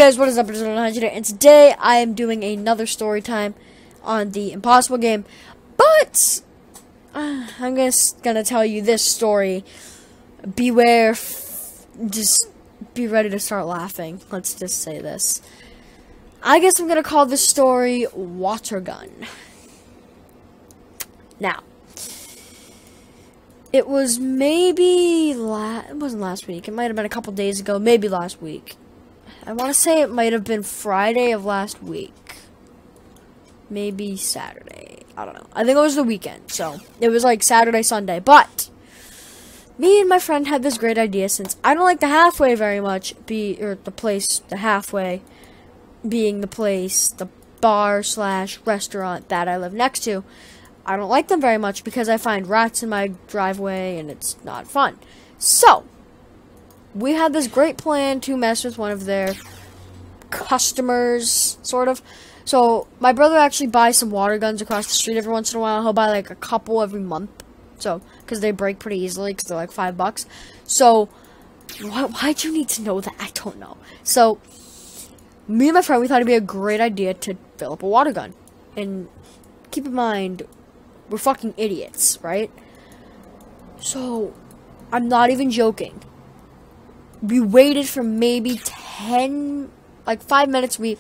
guys, what is up? It's 100, and today I am doing another story time on the Impossible game, but I'm gonna tell you this story. Beware, just be ready to start laughing. Let's just say this. I guess I'm gonna call this story Watergun. Now, it was maybe it wasn't last week. It might have been a couple days ago, maybe last week. I want to say it might have been Friday of last week. Maybe Saturday. I don't know. I think it was the weekend. So, it was like Saturday, Sunday. But, me and my friend had this great idea since I don't like the halfway very much. The halfway being the place, the bar / restaurant that I live next to. I don't like them very much because I find rats in my driveway and it's not fun. So, we had this great plan to mess with one of their customers, sort of. So, my brother actually buys some water guns across the street every once in a while. He'll buy like a couple every month. So, because they break pretty easily, because they're like $5. So, why'd you need to know that? I don't know. So, me and my friend, we thought it'd be a great idea to fill up a water gun. And keep in mind, we're fucking idiots, right? So, I'm not even joking. We waited for maybe 5 minutes. We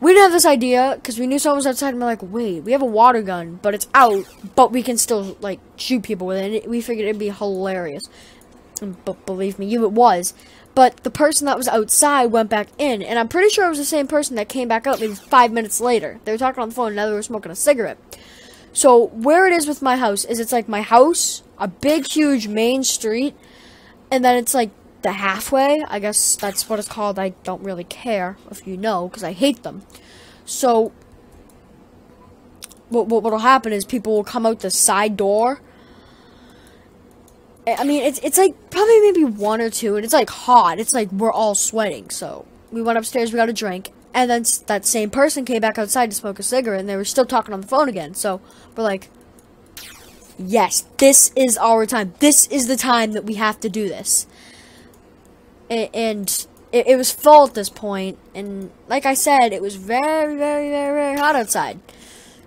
didn't have this idea because we knew someone was outside and we're like, wait, we have a water gun, but it's out, but we can still, like, shoot people with it. And we figured it'd be hilarious. But believe me, it was. But the person that was outside went back in, and I'm pretty sure it was the same person that came back out maybe 5 minutes later. They were talking on the phone, and now they were smoking a cigarette. So, where it is with my house is it's like my house, a big, huge main street, and then it's like the halfway. I guess that's what it's called. I don't really care if you know, because I hate them. So, what'll happen is people will come out the side door. I mean, it's like probably maybe one or two, and it's like hot. It's like we're all sweating. So, we went upstairs, we got a drink, and then that same person came back outside to smoke a cigarette, and they were still talking on the phone again. So, we're like, yes, this is our time. This is the time that we have to do this. And it was full at this point, and like I said, it was very, very, very, very hot outside.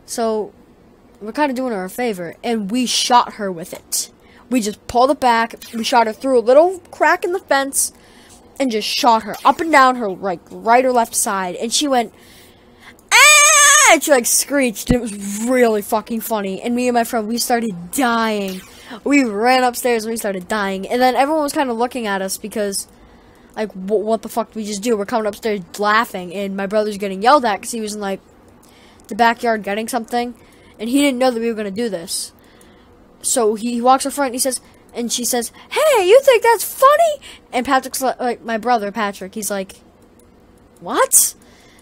So, we're kind of doing her a favor, and we shot her with it. We just pulled it back, we shot her through a little crack in the fence, and just shot her up and down her right or left side, and she went, ah! And she like screeched, and it was really fucking funny, and me and my friend, we started dying. We ran upstairs and we started dying, and then everyone was kind of looking at us because, like, what the fuck did we just do? We're coming upstairs laughing, and my brother's getting yelled at because he was in, like, the backyard getting something, and he didn't know that we were going to do this. So he walks up front, and he says, and she says, hey, you think that's funny? And Patrick's like, my brother, Patrick, he's like, what?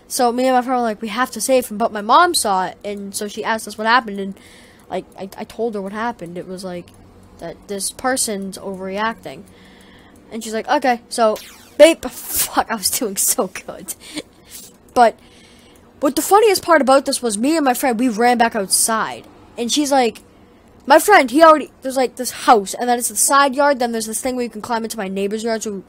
So me and my friend were like, we have to save him, but my mom saw it, and so she asked us what happened, and, like, I told her what happened. It was, like, that this person's overreacting. And she's like, okay, so, babe, fuck, I was doing so good. But, what the funniest part about this was me and my friend, we ran back outside. And she's like, my friend, there's like this house, and then it's the side yard, then there's this thing where you can climb into my neighbor's yard, and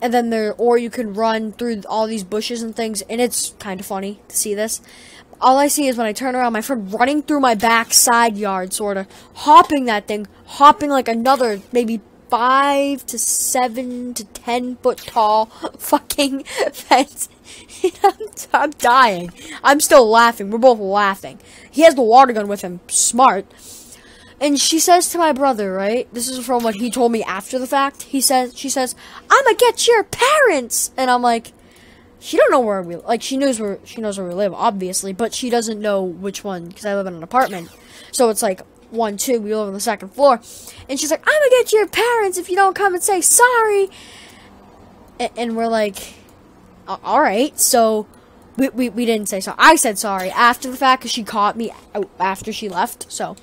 then or you can run through all these bushes and things, and it's kind of funny to see this. All I see is when I turn around, my friend running through my back side yard, sort of, hopping that thing, hopping like another, maybe 5 to 7 to 10 foot tall fucking fence. I'm dying. I'm still laughing. We're both laughing. He has the water gun with him. Smart. And she says to my brother, right? This is from what he told me after the fact. She says, I'ma get your parents. And I'm like, she don't know where we, like, she knows where we live, obviously, but she doesn't know which one, because I live in an apartment. So it's like 1, 2, we live on the second floor. And she's like, I'm gonna get your parents if you don't come and say sorry. And we're like, alright. So, we didn't say sorry. I said sorry after the fact, because she caught me out after she left, so.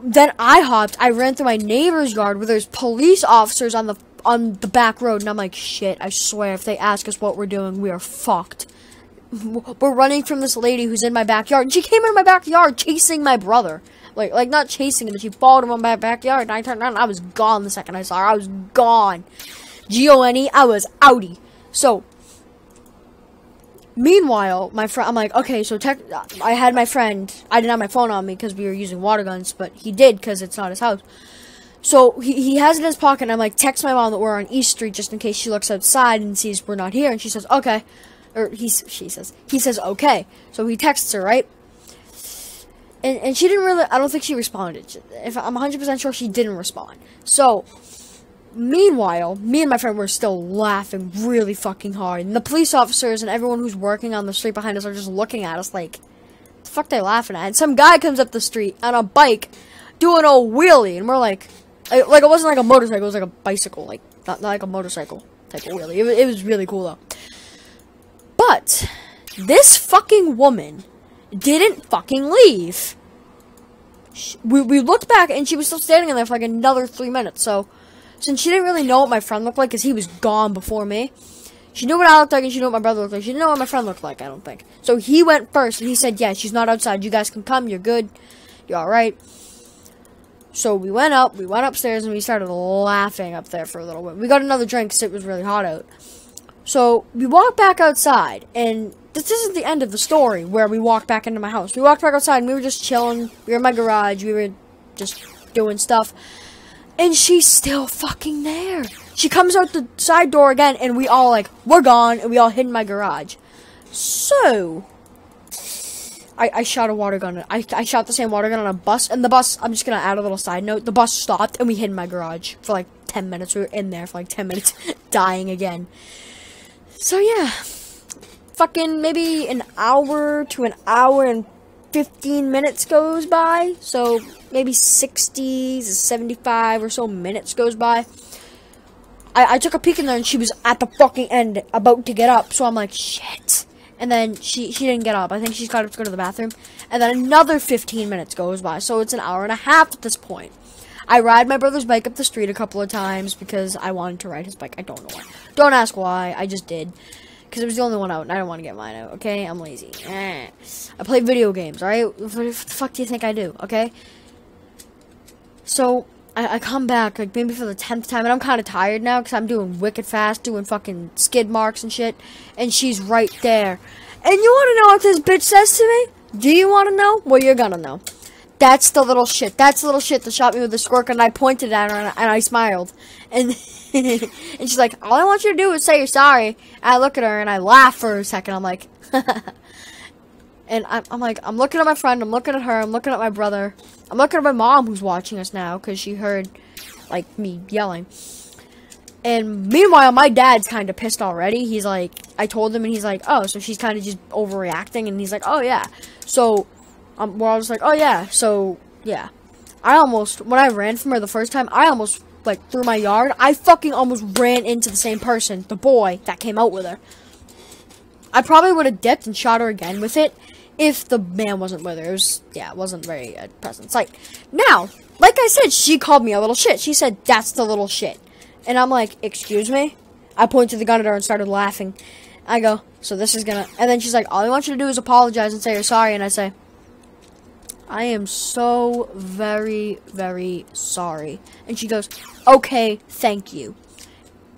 Then I ran through my neighbor's yard where there's police officers on the back road, and I'm like, shit, I swear, if they ask us what we're doing, we are fucked. We're running from this lady who's in my backyard, and she came in my backyard chasing my brother. Like not chasing him, but she followed him in my backyard, and I turned around, and I was gone the second I saw her. I was gone. G-O-N-E, I was outie. So, meanwhile, my friend, I'm like, okay, so I had my friend, I didn't have my phone on me because we were using water guns, but he did because it's not his house. So, he has it in his pocket, and I'm like, text my mom that we're on East Street just in case she looks outside and sees we're not here, and she says, okay. Or he says, okay. So he texts her, right? And she didn't really, I don't think she responded. If I'm 100% sure she didn't respond. So, meanwhile, me and my friend were still laughing really fucking hard. And the police officers and everyone who's working on the street behind us are just looking at us like, what the fuck they laughing at? And some guy comes up the street on a bike doing a wheelie. And we're like it wasn't like a motorcycle, it was like a bicycle. Like, not like a motorcycle type of wheelie. It was really cool though. But, this fucking woman didn't fucking leave. We looked back and she was still standing in there for like another 3 minutes. So, since she didn't really know what my friend looked like because he was gone before me, she knew what I looked like and she knew what my brother looked like. She didn't know what my friend looked like, I don't think. So he went first and he said, yeah, she's not outside. You guys can come. You're good. You're alright. So we went upstairs and we started laughing up there for a little bit. We got another drink because it was really hot out. So we walked back outside, and this isn't the end of the story where we walked back into my house. We walked back outside and we were just chilling. We were in my garage. We were just doing stuff. And she's still fucking there. She comes out the side door again, and we all like, we're gone, and we all hid in my garage. So, I shot a water gun. I shot the same water gun on a bus, and the bus, I'm just going to add a little side note, the bus stopped, and we hid in my garage for like 10 minutes. We were in there for like 10 minutes, dying again. So, yeah. Fucking maybe an hour to an hour and 15 minutes goes by. So, maybe 60 to 75 or so minutes goes by. I took a peek in there, and she was at the fucking end, about to get up. So, I'm like, shit. And then she didn't get up. I think she's got up to go to the bathroom. And then another 15 minutes goes by. So, it's an hour and a half at this point. I ride my brother's bike up the street a couple of times because I wanted to ride his bike. I don't know why. Don't ask why. I just did. Because it was the only one out, and I don't want to get mine out, okay? I'm lazy. I play video games, alright? What the fuck do you think I do, okay? So, I come back, like, maybe for the 10th time, and I'm kind of tired now, because I'm doing wicked fast, doing fucking skid marks and shit, and she's right there. And you want to know what this bitch says to me? Do you want to know? Well, you're gonna know. That's the little shit. That's the little shit that shot me with the squirt gun, and I pointed at her, and I smiled. And and she's like, all I want you to do is say you're sorry. And I look at her, and I laugh for a second. I'm like, and I'm like, I'm looking at my friend, I'm looking at her, I'm looking at my brother. I'm looking at my mom who's watching us now, because she heard, like, me yelling. And meanwhile, my dad's kind of pissed already. He's like, I told him, and he's like, oh, so she's kind of just overreacting. And he's like, oh, yeah. So, we're all just like, oh, yeah. So, yeah. When I ran from her the first time, I almost, like, through my yard, I fucking almost ran into the same person, the boy that came out with her. I probably would have dipped and shot her again with it if the man wasn't with her. It was, yeah, it wasn't very pleasant sight. Now, like I said, she called me a little shit. She said, that's the little shit. And I'm like, excuse me? I pointed the gun at her and started laughing. I go, so this is gonna... And then she's like, all I want you to do is apologize and say you're sorry. And I say, I am so very, very sorry. And she goes, okay, thank you.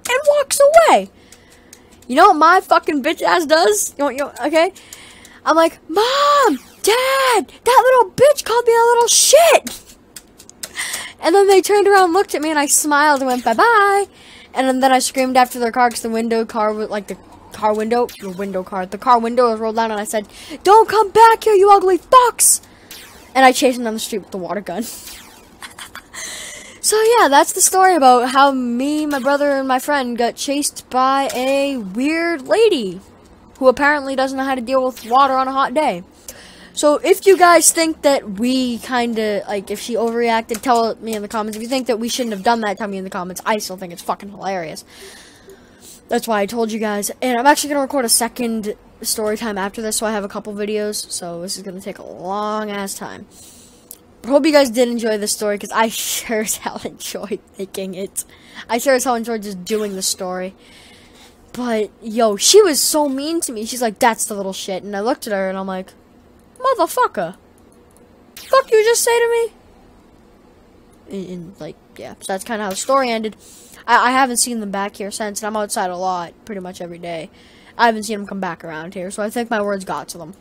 And walks away. You know what my fucking bitch ass does? Okay? I'm like, Mom! Dad! That little bitch called me a little shit! And then they turned around and looked at me, and I smiled and went, bye-bye! And then I screamed after their car, because the car window was rolled down, and I said, don't come back here, you ugly fucks! And I chased him down the street with the water gun. So yeah, that's the story about how me, my brother, and my friend got chased by a weird lady who apparently doesn't know how to deal with water on a hot day. So if you guys think that we kinda, like, if she overreacted, tell me in the comments. If you think that we shouldn't have done that, tell me in the comments. I still think it's fucking hilarious. That's why I told you guys. And I'm actually gonna record a second story time after this, so I have a couple videos. So this is gonna take a long ass time. I hope you guys did enjoy this story, because I sure as hell enjoyed making it. I sure as hell enjoyed just doing the story. But, yo, she was so mean to me. She's like, that's the little shit. And I looked at her, and I'm like, motherfucker. Fuck you just say to me? And like, yeah, so that's kind of how the story ended. I haven't seen them back here since, and I'm outside a lot, pretty much every day. I haven't seen them come back around here, so I think my words got to them.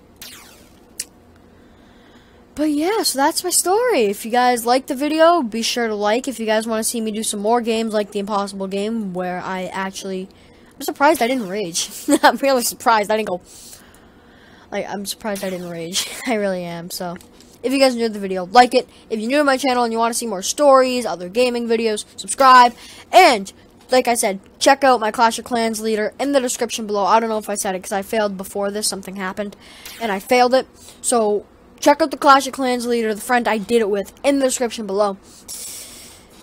But yeah, so that's my story. If you guys liked the video, be sure to like. If you guys want to see me do some more games like the Impossible game, where I'm surprised I didn't rage. I'm really surprised I didn't go, I'm surprised I didn't rage. I really am, so. If you guys enjoyed the video, like it. If you're new to my channel and you want to see more stories, other gaming videos, subscribe. And, like I said, check out my Clash of Clans leader in the description below. I don't know if I said it because I failed before this. Something happened, and I failed it. So, check out the Clash of Clans leader, the friend I did it with, in the description below.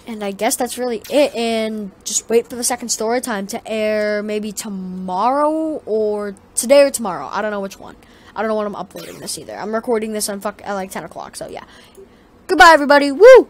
And I guess that's really it. And just wait for the second story time to air maybe tomorrow or today or tomorrow. I don't know which one. I don't know when I'm uploading this either. I'm recording this on at like 10 o'clock, so yeah. Goodbye, everybody. Woo!